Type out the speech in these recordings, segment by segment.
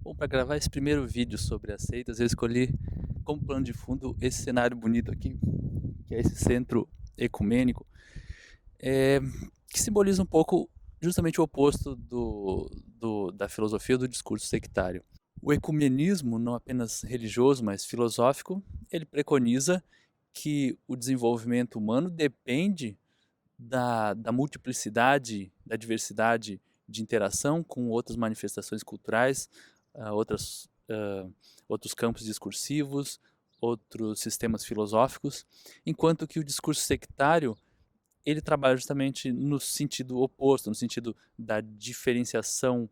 Bom, para gravar esse primeiro vídeo sobre as seitas, eu escolhi como plano de fundo esse cenário bonito aqui, que é esse centro ecumênico, eh, que simboliza um pouco justamente o oposto da filosofia do discurso sectário. O ecumenismo, não apenas religioso, mas filosófico, ele preconiza que o desenvolvimento humano depende da multiplicidade, da diversidade de interação com outras manifestações culturais, outros campos discursivos, outros sistemas filosóficos, enquanto que o discurso sectário ele trabalha justamente no sentido oposto, no sentido da diferenciação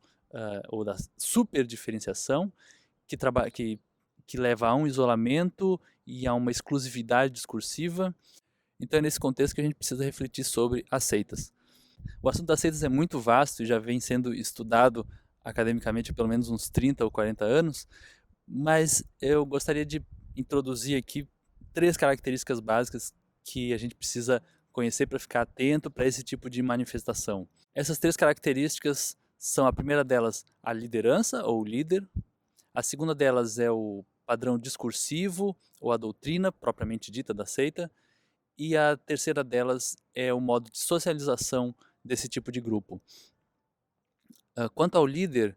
ou da superdiferenciação, que leva a um isolamento e a uma exclusividade discursiva. Então é nesse contexto que a gente precisa refletir sobre as seitas. O assunto das seitas é muito vasto e já vem sendo estudado academicamente há pelo menos uns 30 ou 40 anos, mas eu gostaria de introduzir aqui três características básicas que a gente precisa conhecer para ficar atento para esse tipo de manifestação. Essas três características são: a primeira delas, a liderança ou líder; a segunda delas é o padrão discursivo ou a doutrina propriamente dita da seita; e a terceira delas é o modo de socialização desse tipo de grupo. Quanto ao líder,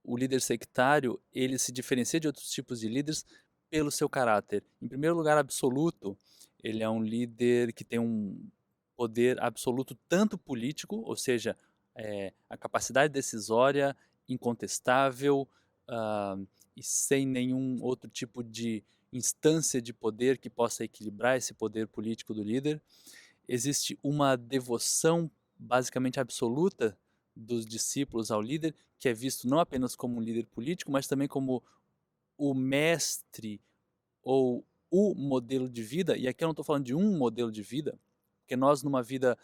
o líder sectário, ele se diferencia de outros tipos de líderes pelo seu caráter. Em primeiro lugar, absoluto, ele é um líder que tem um poder absoluto tanto político, ou seja, a capacidade decisória incontestável, uh, e sem nenhum outro tipo de instância de poder que possa equilibrar esse poder político do líder. Existe uma devoção basicamente absoluta dos discípulos ao líder, que é visto não apenas como um líder político, mas também como o mestre ou o modelo de vida. E aqui eu não estou falando de um modelo de vida, porque nós, numa vida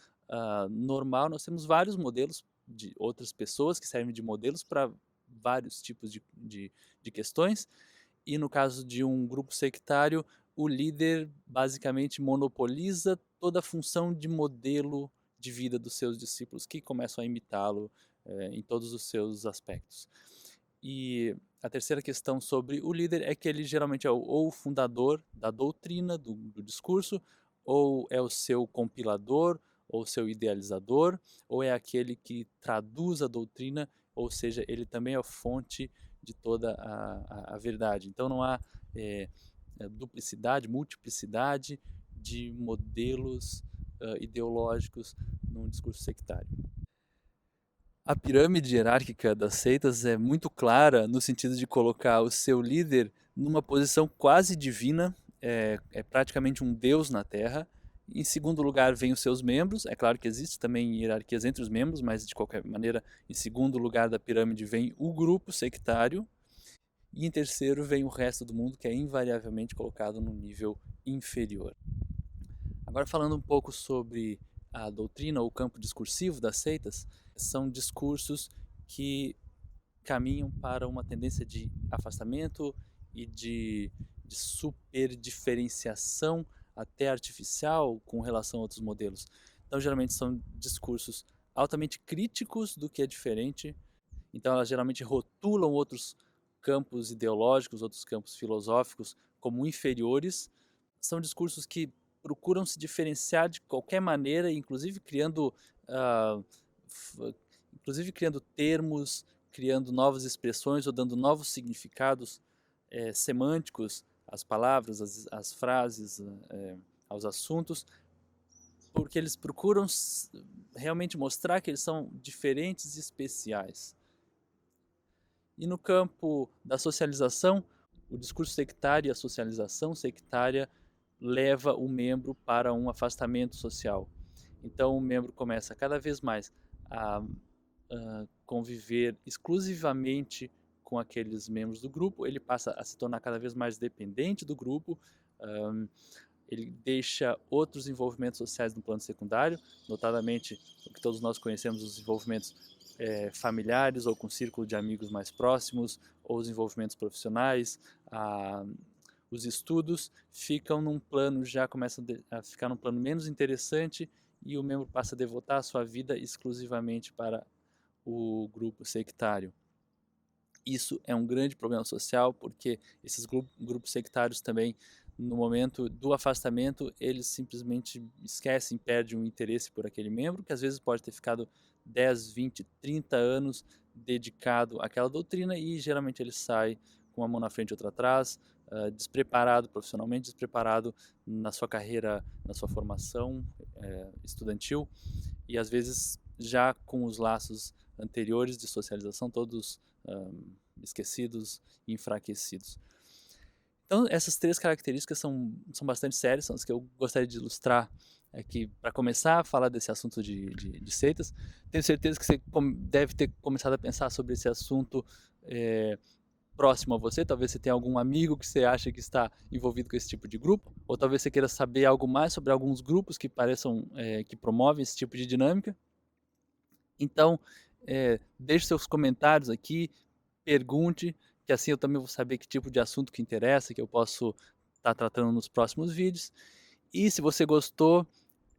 normal, nós temos vários modelos de outras pessoas que servem de modelos para vários tipos de questões. E no caso de um grupo sectário, o líder basicamente monopoliza toda a função de modelo de vida dos seus discípulos, que começam a imitá-lo em todos os seus aspectos. E a terceira questão sobre o líder é que ele geralmente é ou o fundador da doutrina, do discurso, ou é o seu compilador, ou seu idealizador, ou é aquele que traduz a doutrina, ou seja, ele também é a fonte de toda a verdade. Então não há duplicidade, multiplicidade de modelos ideológicos num discurso sectário. A pirâmide hierárquica das seitas é muito clara no sentido de colocar o seu líder numa posição quase divina, é praticamente um deus na Terra. Em segundo lugar vem os seus membros, é claro que existe também hierarquias entre os membros, mas de qualquer maneira, em segundo lugar da pirâmide vem o grupo sectário, e em terceiro vem o resto do mundo, que é invariavelmente colocado no nível inferior. Agora, falando um pouco sobre a doutrina ou o campo discursivo das seitas, são discursos que caminham para uma tendência de afastamento e de superdiferenciação até artificial com relação a outros modelos. Então, geralmente são discursos altamente críticos do que é diferente. Então, elas geralmente rotulam outros campos ideológicos, outros campos filosóficos como inferiores. São discursos que procuram se diferenciar de qualquer maneira, uh, inclusive criando termos, criando novas expressões ou dando novos significados semânticos às palavras, às frases, aos assuntos, porque eles procuram realmente mostrar que eles são diferentes e especiais. E no campo da socialização, o discurso sectário e a socialização sectária leva o membro para um afastamento social. Então o membro começa cada vez mais a conviver exclusivamente com aqueles membros do grupo, ele passa a se tornar cada vez mais dependente do grupo, ele deixa outros envolvimentos sociais no plano secundário, notadamente o que todos nós conhecemos, os envolvimentos familiares ou com círculo de amigos mais próximos, ou os envolvimentos profissionais, os estudos ficam num plano, já começam a ficar num plano menos interessante, e o membro passa a devotar a sua vida exclusivamente para o grupo sectário. Isso é um grande problema social, porque esses grupos sectários também, no momento do afastamento, eles simplesmente esquecem, perdem o interesse por aquele membro, que às vezes pode ter ficado 10, 20, 30 anos dedicado àquela doutrina, e geralmente ele sai com uma mão na frente e outra atrás, despreparado profissionalmente, despreparado na sua carreira, na sua formação estudantil, e às vezes já com os laços anteriores de socialização todos esquecidos e enfraquecidos. Então, essas 3 características são bastante sérias, são as que eu gostaria de ilustrar aqui para começar a falar desse assunto de seitas. Tenho certeza que você deve ter começado a pensar sobre esse assunto próximo a você. Talvez você tenha algum amigo que você acha que está envolvido com esse tipo de grupo, ou talvez você queira saber algo mais sobre alguns grupos que pareçam que promovem esse tipo de dinâmica. Então, deixe seus comentários aqui, pergunte, que assim eu também vou saber que tipo de assunto que interessa, que eu posso estar tratando nos próximos vídeos. E se você gostou,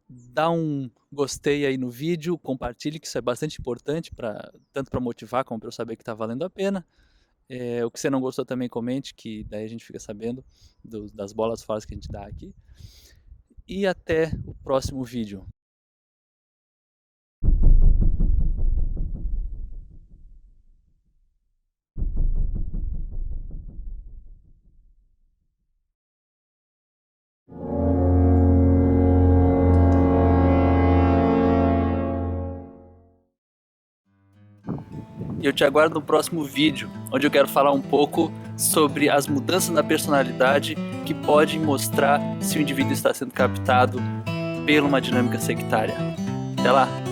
dá um gostei aí no vídeo, compartilhe, que isso é bastante importante, tanto para motivar como para eu saber que está valendo a pena. O que você não gostou também comente, que daí a gente fica sabendo das bolas fora que a gente dá aqui. E até o próximo vídeo. E eu te aguardo no próximo vídeo, onde eu quero falar um pouco sobre as mudanças na personalidade que podem mostrar se o indivíduo está sendo captado por uma dinâmica sectária. Até lá!